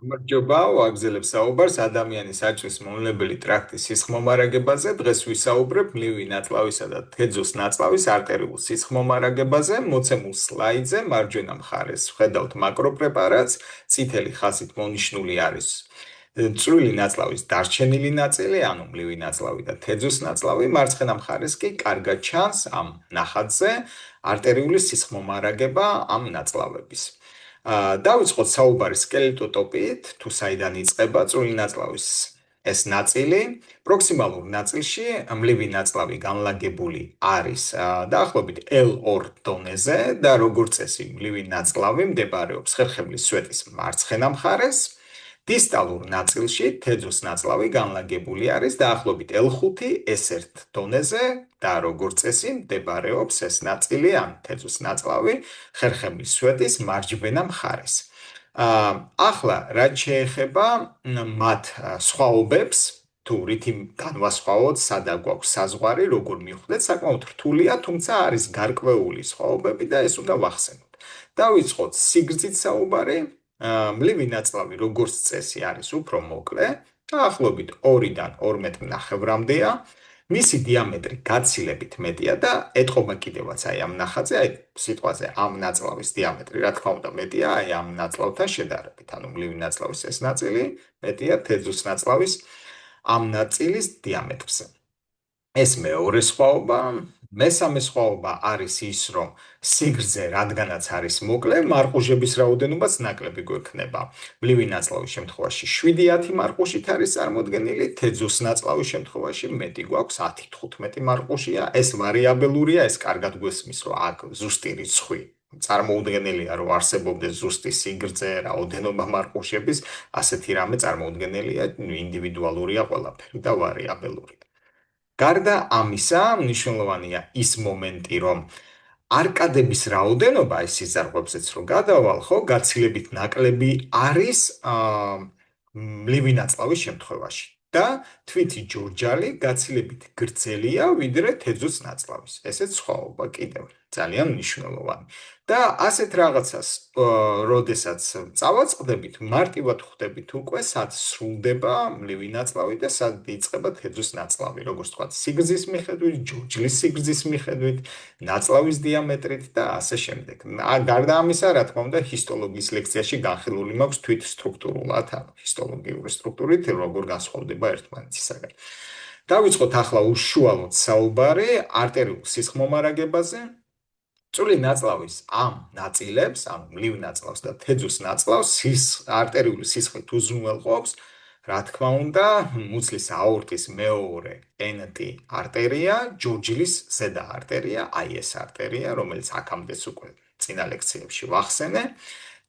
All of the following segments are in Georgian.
გამარჯობა, ვაგზელებ საუბარს ადამიანის აჭრის მომლებელი ტრაქტის სისხლმომარაგებაზე. დღეს ვისაუბრებ მლივი ნაწლავისა და თეძოს ნაწლავის არტერიულ სისხლმომარაგებაზე. მოცემულ სლაიდზე მარჯვენა მხარეს ვხედავთ მაკროპრეპარატს, წითელი ხაზით მონიშნული არის წვრილი ნაწლავის დარჩენილი ნაწილი, ანუ მლივი ნაწლავი და თეძოს ნაწლავი. მარცხენა მხარეს კი კარგად ჩანს ამ ნახატზე არტერიული სისხლმომარაგება ამ ნაწლავების. დავიწყოთ საუბარი სკელეტოტოპიით, თუ საიდან იწყება წვრილი ნაწლავის ეს ნაწილი. პროქსიმალურ ნაწილში მლივი ნაწლავი განლაგებული არის დაახლოებით L2 დონეზე და როგორც წესი მლივი ნაწლავი მდებარეობს ხერხემლის სვეტის მარცხენა მხარეს. დისტალურ ნაწილში თეძოს ნაწლავი განლაგებული არის დაახლოებით L5 S1 დონეზე და როგორც წესი მდებარეობს ეს ნაწილი ან თეძოს ნაწლავი ხერხემლის სვეტის მარჯვენა მხარეს. ახლა რაც შეეხება მათ სხვაობებს, თუ რითი განვასხვაოთ, სადა გვაქვს საზღვარი, როგორ მივხვდეთ, საკმაოდ რთულია, თუმცა არის გარკვეული სხვაობები და ეს უნდა ვახსენოთ. დავიწყოთ სიგრძით საუბარი. მლივი ნაწლავი როგორც წესი არის უფრო მოკლე, დაახლოებით 2-დან 2.5 მეტრამდეა. მისი დიამეტრი გაცილებით მეტია და ეტყობა კიდევაც აი ამ ნახატზე, აი სიტყვაზე ამ ნაწლავის დიამეტრი, რა თქმა უნდა, მეტია აი ამ ნაწლავთან შედარებით. ანუ მლივი ნაწლავის ეს ნაწილი მეტია თეძოს ნაწლავის ამ ნაწილის დიამეტრზე. ეს მეორე სხვაობა. მესამე სხვაობა არის ის, რომ სიგრძე, რადგანაც არის მოკლე, მარყუჟების რაოდენობაც ნაკლები გვექნება. მლივი ნაწლავის შემთხვევაში 7-10 მარყუშით არის წარმოდგენილი, თეძოს ნაწლავის შემთხვევაში მეტი გვაქვს 10-15 მარყუშია. ეს ვარიაბელურია, ეს კარგად გვესმის, რომ აქ ზუსტი რიცხვი წარმოუდგენელია, რომ არსებობდეს ზუსტი სიგრძე, რაოდენობა მარყუშების, ასეთი რამე წარმოუდგენელია, ინდივიდუალურია ყველაფერი და ვარიაბელურია. გარდა ამისა, მნიშვნელოვანია ის მომენტი, რომ არკადების რაოდენობა ეს სიზარღვებზეც რო გადავალ, ხო, გაცილებით ნაკლები არის მლივი ნაწლავის შემთხვევაში. და თვითი ჯორჯალი გაცილებით გრძელია, ვიდრე თეძოს ნაწლავის. ესეც სხვაობა კიდევ ძალიან მნიშვნელოვანი. და ასეთ რაღაცას, როდესაც წავაწყდებით, მარტივად ხვდებით უკვე, სად სრულდება მლივი ნაწლავი და სად იწყება თეძოს ნაწლავი, როგორც თქვა, სიგრძის მიხედვით, ჯორჯლის სიგრძის მიხედვით, ნაწლავის დიამეტრით და ასე შემდეგ. გარდა ამისა, რა თქმა უნდა, ჰისტოლოგიის ლექციაში განხილული მაქვს თვით სტრუქტურულად, ანუ ჰისტოლოგიური სტრუქტურით, როგორ განსხვავდება ერთმანეთისაგან. დავიწყოთ ახლა უშუალოდ საუბარი არტერიულ სისხლმომარაგებაზე. წვრილი ნაწლავის ამ ნაწილებს, ანუ მლივ ნაწლავს და თეძოს ნაწლავს არტერიული სისხლით უზრუნველყოფს, რა თქმა უნდა, მუცლის აორტის მეორე NT არტერია, ჯორჯლის ზედა არტერია, აი ეს არტერია, რომელიც აქამდეც უკვე წინა ლექციებში ვახსენე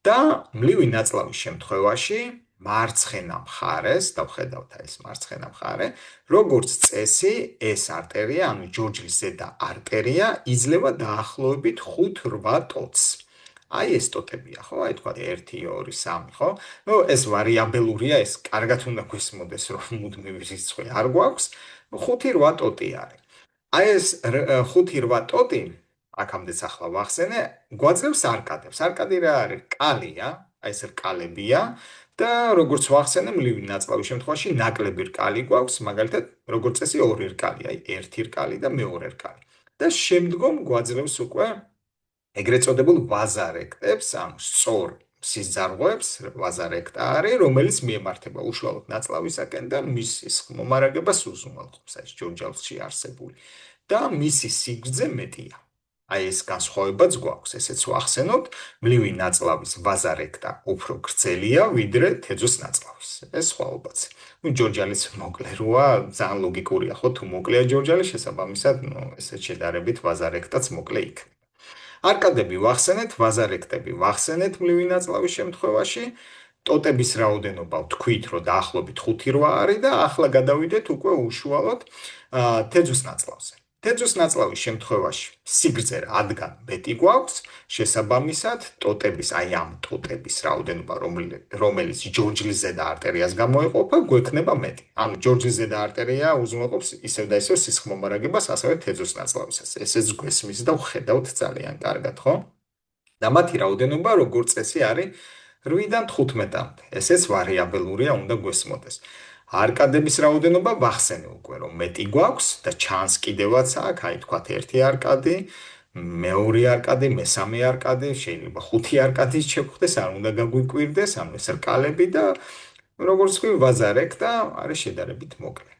და მლივი ნაწლავის შემთხვევაში მარცხენა მხარეს, დავხედავთ ეს მარცხენა მხარე, როგორც წესი, ეს არტერია, ანუ ჯორჯლის ზედა არტერია, იძლევა დაახლოებით 5-8 ტოტს. აი ეს ტოტებია, ხო? აი თქვა 1, 2, 3, ხო? ნუ ეს ვარიაბელურია, ეს კარგად უნდა გვესმოდეს, რომ მუდმივი რიცხვი არ გვაქვს, 5-8 ტოტი არის. აი ეს 5-8 ტოტი, აქამდეც ახლა ვახსენე, გვაძლევს არკადებს. არკადი რა არის? კალია, აი ეს რკალებია. და როგორც ვახსენე, მლივი ნაწლავის შემთხვევაში ნაკლები რკალი გვაქვს, მაგალითად, როგორც წესი, ორი რკალი, აი ერთი რკალი და მეორე რკალი. და შემდგომ გვაძლევს უკვე ეგრეთ წოდებულ ვაზარექტებს, ანუ სწორ სიზარღვებს, ვაზარექტა არის, რომელიც მიემართება უშუალოდ ნაწლავისაკენ და მის სისხლმომარაგებას უზრუნველყოფს, ეს ჯორჯალში არსებული. და მისი სიგრძე მეტია. აი ეს განსხვავებაც გვაქვს, ესეც ვახსენოთ, მლივი ნაწლავის ვაზარექტა უფრო გრძელია, ვიდრე თეძოს ნაწლავის. ეს სხვაობაც. ნუ ჯორჯალის მოკლე როა, ძალიან ლოგიკურია, ხო, თუ მოკლეა ჯორჯალი, შესაბამისად, ნუ ესეც შედარებით ვაზარექტაც მოკლე იქნება. არკადები ვახსენეთ, ვაზარექტები ვახსენეთ მლივი ნაწლავის შემთხვევაში, ტოტების რაოდენობა ვთქვით, რომ დაახლოებით 5-8 არის და ახლა გადავიდეთ უკვე უშუალოდ თეძოს ნაწლავზე. თეძოს ნაწლავის შემთხვევაში სიგრძე რადგან მეტი გვაქვს, შესაბამისად, ტოტების, აი ამ ტოტების რაოდენობა, რომელიც ჯორჯლის ზედა არტერიას გამოეყოფა, გვექნება მეტი. ანუ ჯორჯლის ზედა არტერია უზრუნველყოფს ისევ და ისევ სისხლმომარაგებას, ასევე თეძოს ნაწლავისას. ესეც გვესმის და ვხედავთ ძალიან კარგად, ხო? და მათი რაოდენობა, როგორც წესი, არის 8-დან 15-მდე. ესეც ვარიაბელურია, უნდა გვესმოდეს. არკადების რაოდენობა ვახსენე უკვე, რომ მეტი გვაქვს და ჩანს კიდევაც აქ, აი თქვათ ერთი არკადი, მეორე არკადი, მესამე არკადი, შეიძლება ხუთი არკადიც შევხვდეს, არ უნდა გაგვიკვირდეს, ანუ ეს რკალები და როგორც ვთქვი, ვაზარებ და არის შედარებით მოკლე.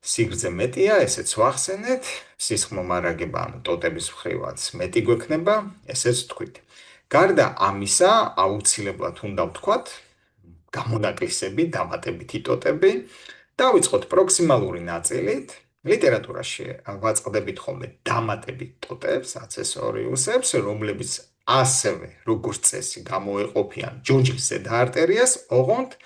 სიგრძე მეტია, ესეც ვახსენეთ, სისხლმომარაგება, ანუ ტოტების მხრივაც მეტი გვექნება, ესეც ვთქვით. გარდა ამისა, აუცილებლად უნდა ვთქვათ, გამონაკლისები, დამატებითი ტოტები, დავიწყოთ პროქსიმალური ნაწილით. ლიტერატურაში ვაწყდებით ხოლმე დამატებით ტოტებს, აცესორიუსებს, რომლებიც ასევე, როგორც წესი, გამოეყოფიან ჯოჯის ზედა არტერიას, ოღონდ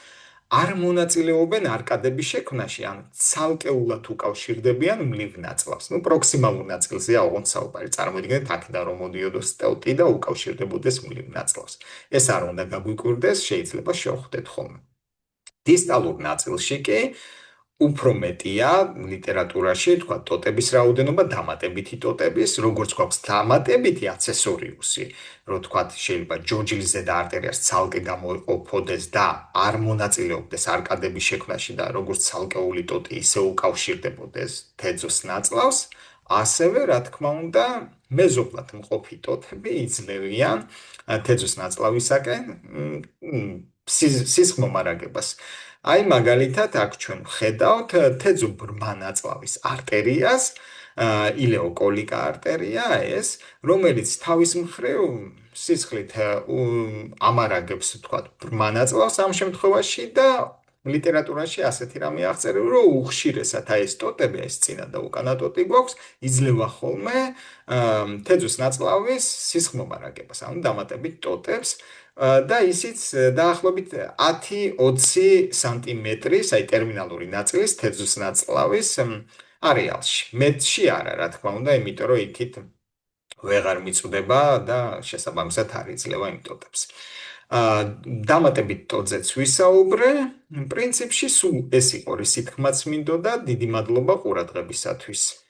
არ მონაწილეობენ არკადების შექმნაში, ან ცალკეულად უკავშირდებიან მლივ ნაწლავს. პროქსიმალურ ნაწილზეა ოღონდ საუბარი. წარმოიდგინეთ, აქედან რომ მოდიოდოს ტოტი და უკავშირდებოდეს მლივ ნაწლავს. ეს არ უნდა გაგვიკვირდეს, შეიძლება შევხვდეთ ხოლმე. დისტალურ ნაწილში კი უფრო მეტია ლიტერატურაში, თქვა ტოტების რაოდენობა, დამატებითი ტოტების, როგორც გვაქვს დამატებითი აცესორიუსი, რომ თქვა შეიძლება ჯოჯის ზედა არტერიას ცალკე გამოეყოფოდეს და არ მონაწილეობდეს არკადების შექმნაში და როგორც ცალკეული ტოტი ისე უკავშირდებოდეს თეძოს ნაწლავს, ასევე, რა თქმა უნდა, მეზობლად მყოფი ტოტები იძლევიან თეძოს ნაწლავისაკენ სისხლმომარაგებას. აი მაგალითად აქ ჩვენ ვხედავთ თეძო ბრმა ნაწლავის არტერიას, ილეოკოლიკა არტერია ეს, რომელიც თავის მხრივ სისხლით ამარაგებს, თქვათ, ბრმა ნაწლავს ამ შემთხვევაში და ლიტერატურაში ასეთი რამე აღწერილი, რომ უხშირესად აი ეს ტოტები, ეს წინა და უკანა ტოტი გვაქვს, იძლევა ხოლმე თეძოს ნაწლავის სისხლმომარაგებას, ანუ დამატებით ტოტებს და ისიც დაახლოებით 10-20 სანტიმეტრის, აი ტერმინალური ნაწილის თეძოს ნაწლავის არეალში. მეტში არა, რა თქმა უნდა, იმიტომ რომ იქით ვეღარ მიწვდება და შესაბამისად არ იძლევა იმ ტოტებს. დამატებით ტოტზეც ვისაუბრე, პრინციპში სულ ეს იყო, რისი თქმაც მინდოდა, დიდი მადლობა ყურადღებისათვის.